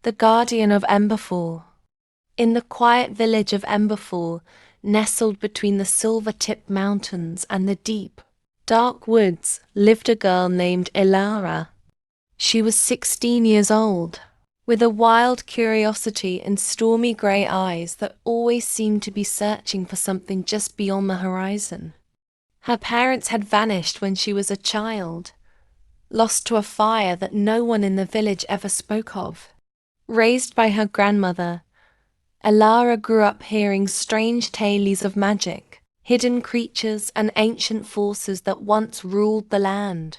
the guardian of Emberfall. In the quiet village of Emberfall, nestled between the silver-tipped mountains and the deep, dark woods, lived a girl named Elara. She was 16 years old, with a wild curiosity and stormy grey eyes that always seemed to be searching for something just beyond the horizon. Her parents had vanished when she was a child, lost to a fire that no one in the village ever spoke of. Raised by her grandmother, Elara grew up hearing strange tales of magic, hidden creatures and ancient forces that once ruled the land.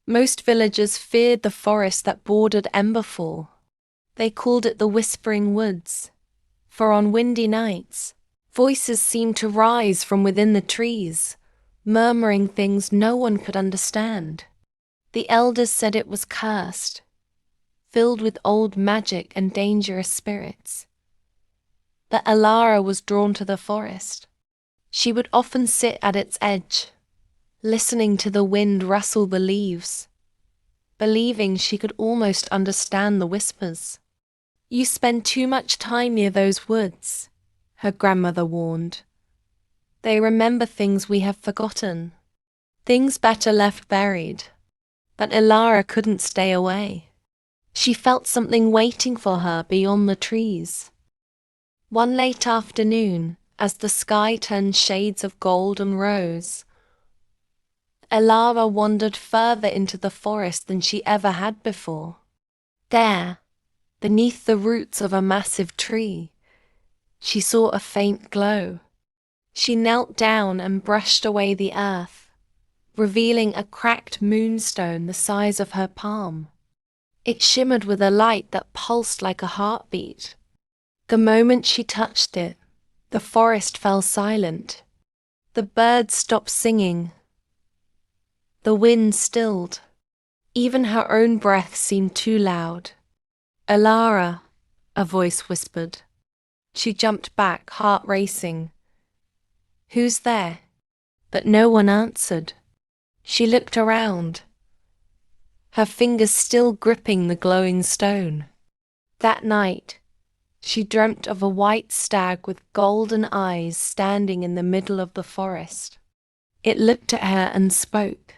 Most villagers feared the forest that bordered Emberfall. They called it the Whispering Woods, for on windy nights, voices seemed to rise from within the trees, murmuring things no one could understand. The elders said it was cursed, filled with old magic and dangerous spirits. But Elara was drawn to the forest. She would often sit at its edge, listening to the wind rustle the leaves, believing she could almost understand the whispers. "You spend too much time near those woods," her grandmother warned. "They remember things we have forgotten, things better left buried." But Elara couldn't stay away. She felt something waiting for her beyond the trees. One late afternoon, as the sky turned shades of gold and rose, Elara wandered further into the forest than she ever had before. There, beneath the roots of a massive tree, she saw a faint glow. She knelt down and brushed away the earth, revealing a cracked moonstone the size of her palm. It shimmered with a light that pulsed like a heartbeat. The moment she touched it, the forest fell silent. The birds stopped singing. The wind stilled. Even her own breath seemed too loud. "Elara," a voice whispered. She jumped back, heart racing. "Who's there?" But no one answered. She looked around, her fingers still gripping the glowing stone. That night, she dreamt of a white stag with golden eyes standing in the middle of the forest. It looked at her and spoke.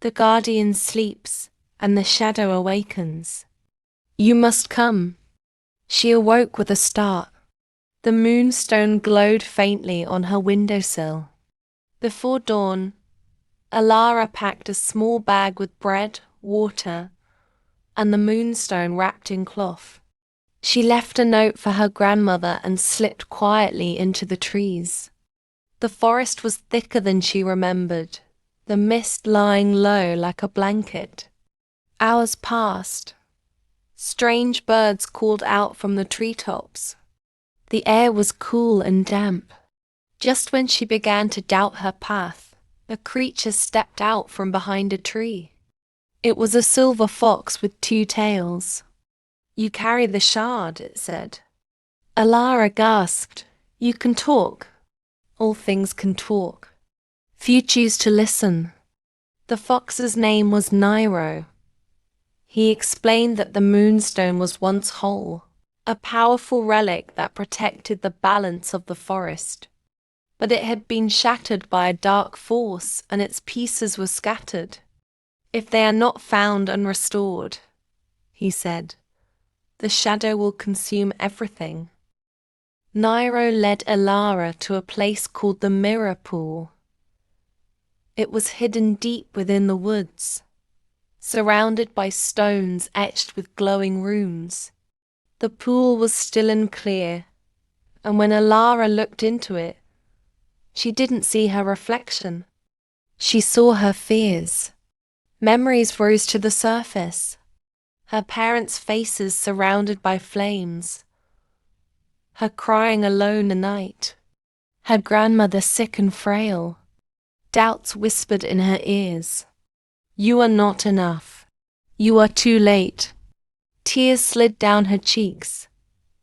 "The guardian sleeps, and the shadow awakens. You must come." She awoke with a start. The moonstone glowed faintly on her windowsill. Before dawn, Elara packed a small bag with bread, water, and the moonstone wrapped in cloth. She left a note for her grandmother and slipped quietly into the trees. The forest was thicker than she remembered, the mist lying low like a blanket. Hours passed. Strange birds called out from the treetops. The air was cool and damp. Just when she began to doubt her path, a creature stepped out from behind a tree. It was a silver fox with 2 tails. "You carry the shard," it said. Elara gasped. "You can talk." "All things can talk. Few choose to listen." The fox's name was Nairo. He explained that the moonstone was once whole, a powerful relic that protected the balance of the forest. But it had been shattered by a dark force, and its pieces were scattered. "If they are not found and restored," he said, "the shadow will consume everything." Nairo led Elara to a place called the Mirror Pool. It was hidden deep within the woods, surrounded by stones etched with glowing runes. The pool was still and clear, and when Elara looked into it, she didn't see her reflection. She saw her fears. Memories rose to the surface. Her parents' faces surrounded by flames. Her crying alone at night. Her grandmother sick and frail. Doubts whispered in her ears. "You are not enough. You are too late." Tears slid down her cheeks,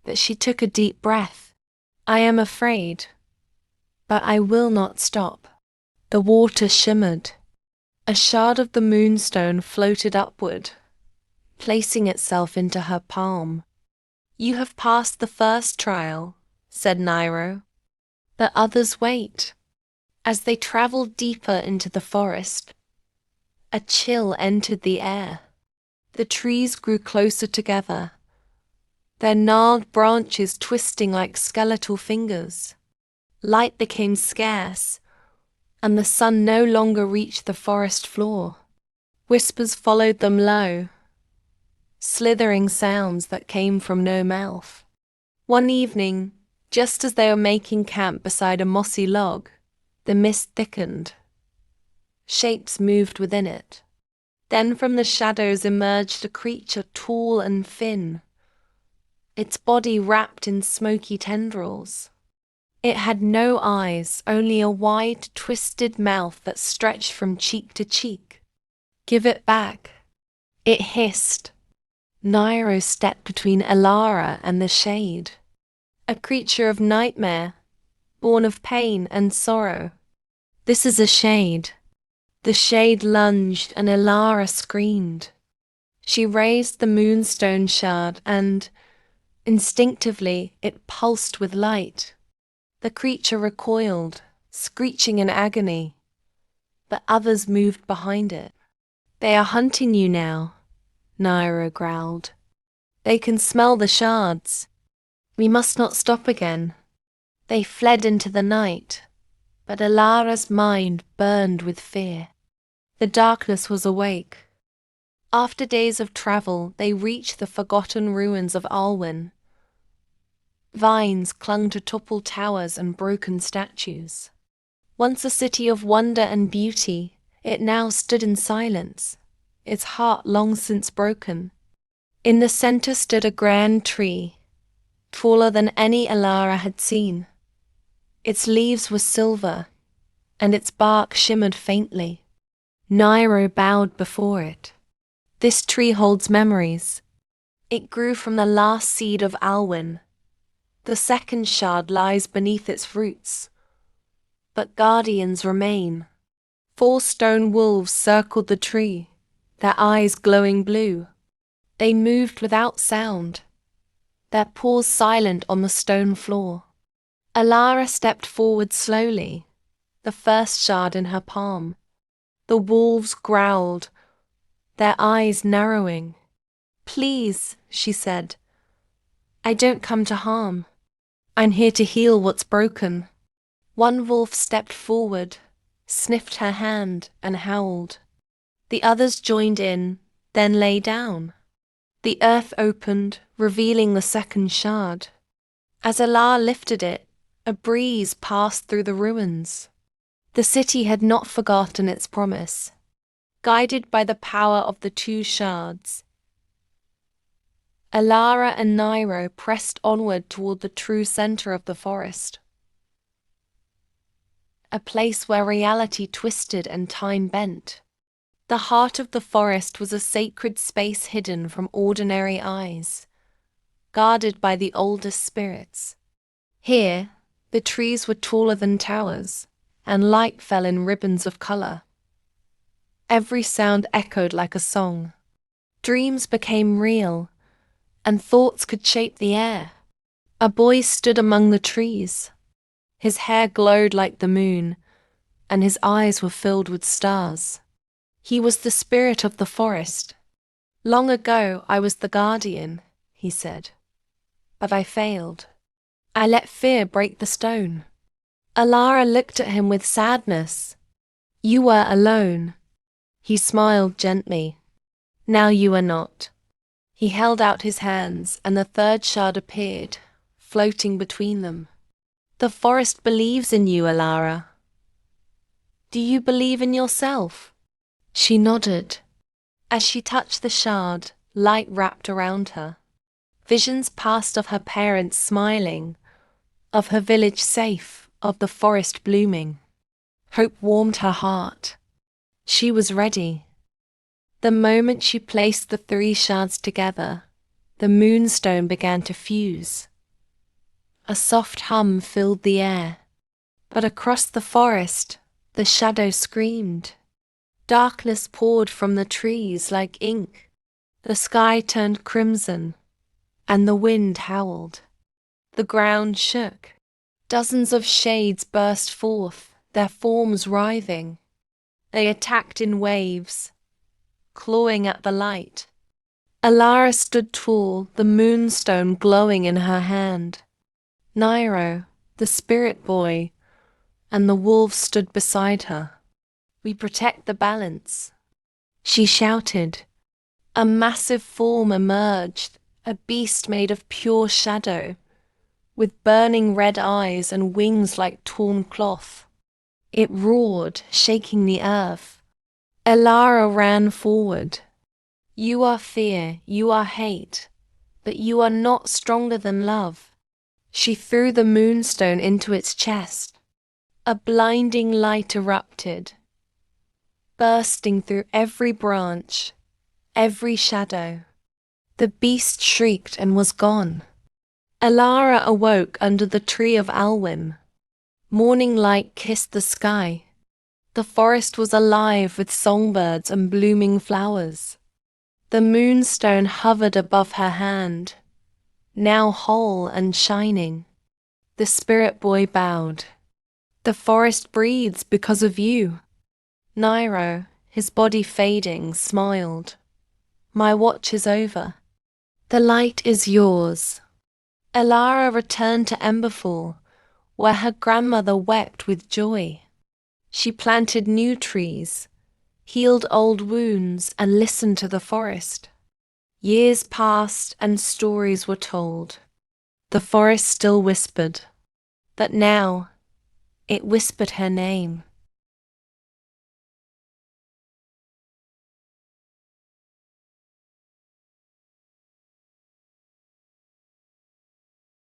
but she took a deep breath. "I am afraid, but I will not stop." The water shimmered. A shard of the moonstone floated upward, placing itself into her palm. You have passed the first trial, said Nairo. The others wait. As they traveled deeper into the forest, a chill entered the air. The trees grew closer together, their gnarled branches twisting like skeletal fingers. Light became scarce, and the sun no longer reached the forest floor. Whispers followed them low, slithering sounds that came from no mouth. One evening, just as they were making camp beside a mossy log, the mist thickened. Shapes moved within it. Then from the shadows emerged a creature tall and thin, its body wrapped in smoky tendrils. It had no eyes, only a wide, twisted mouth that stretched from cheek to cheek. Give it back, it hissed. Nairo stepped between Elara and the shade, a creature of nightmare, born of pain and sorrow. This is a shade. The shade lunged and Elara screamed. She raised the moonstone shard and, instinctively, it pulsed with light. The creature recoiled, screeching in agony, but others moved behind it. They are hunting you now, Nairo growled. They can smell the shards. We must not stop again. They fled into the night, but Elara's mind burned with fear. The darkness was awake. After days of travel, they reached the forgotten ruins of Aelwyn. Vines clung to toppled towers and broken statues. Once a city of wonder and beauty, it now stood in silence, its heart long since broken. In the center stood a grand tree, taller than any Elara had seen. Its leaves were silver, and its bark shimmered faintly. Nairo bowed before it. This tree holds memories. It grew from the last seed of Aelwyn. The second shard lies beneath its roots. But guardians remain. 4 stone wolves circled the tree, their eyes glowing blue. They moved without sound, their paws silent on the stone floor. Elara stepped forward slowly, the first shard in her palm. The wolves growled, their eyes narrowing. Please, she said. I don't come to harm. I'm here to heal what's broken. One wolf stepped forward, sniffed her hand, and howled. The others joined in, then lay down. The earth opened, revealing the second shard. As Elara lifted it, a breeze passed through the ruins. The city had not forgotten its promise. Guided by the power of the 2 shards, Elara and Nairo pressed onward toward the true center of the forest. A place where reality twisted and time bent. The heart of the forest was a sacred space hidden from ordinary eyes, guarded by the oldest spirits. Here, the trees were taller than towers, and light fell in ribbons of color. Every sound echoed like a song. Dreams became real, and thoughts could shape the air. A boy stood among the trees. His hair glowed like the moon, and his eyes were filled with stars. He was the spirit of the forest. Long ago I was the guardian, he said. But I failed. I let fear break the stone. Elara looked at him with sadness. You were alone. He smiled gently. Now you are not. He held out his hands, and the third shard appeared, floating between them. The forest believes in you, Elara. Do you believe in yourself? She nodded. As she touched the shard, light wrapped around her. Visions passed of her parents smiling, of her village safe, of the forest blooming. Hope warmed her heart. She was ready. The moment she placed the 3 shards together, the moonstone began to fuse. A soft hum filled the air, but across the forest, the shadow screamed. Darkness poured from the trees like ink. The sky turned crimson, and the wind howled. The ground shook. Dozens of shades burst forth, their forms writhing. They attacked in waves, clawing at the light. Alara stood tall, the moonstone glowing in her hand. Nairo, the spirit boy, and the wolves stood beside her. "We protect the balance," she shouted. A massive form emerged, a beast made of pure shadow, with burning red eyes and wings like torn cloth. It roared, shaking the earth. Elara ran forward. "You are fear, you are hate, but you are not stronger than love." She threw the moonstone into its chest. A blinding light erupted, bursting through every branch, every shadow. The beast shrieked and was gone. Elara awoke under the tree of Aelwyn. Morning light kissed the sky. The forest was alive with songbirds and blooming flowers. The moonstone hovered above her hand, now whole and shining. The spirit boy bowed. "The forest breathes because of you." Nairo, his body fading, smiled. "My watch is over. The light is yours." Elara returned to Emberfall, where her grandmother wept with joy. She planted new trees, healed old wounds, and listened to the forest. Years passed and stories were told. The forest still whispered, but now it whispered her name.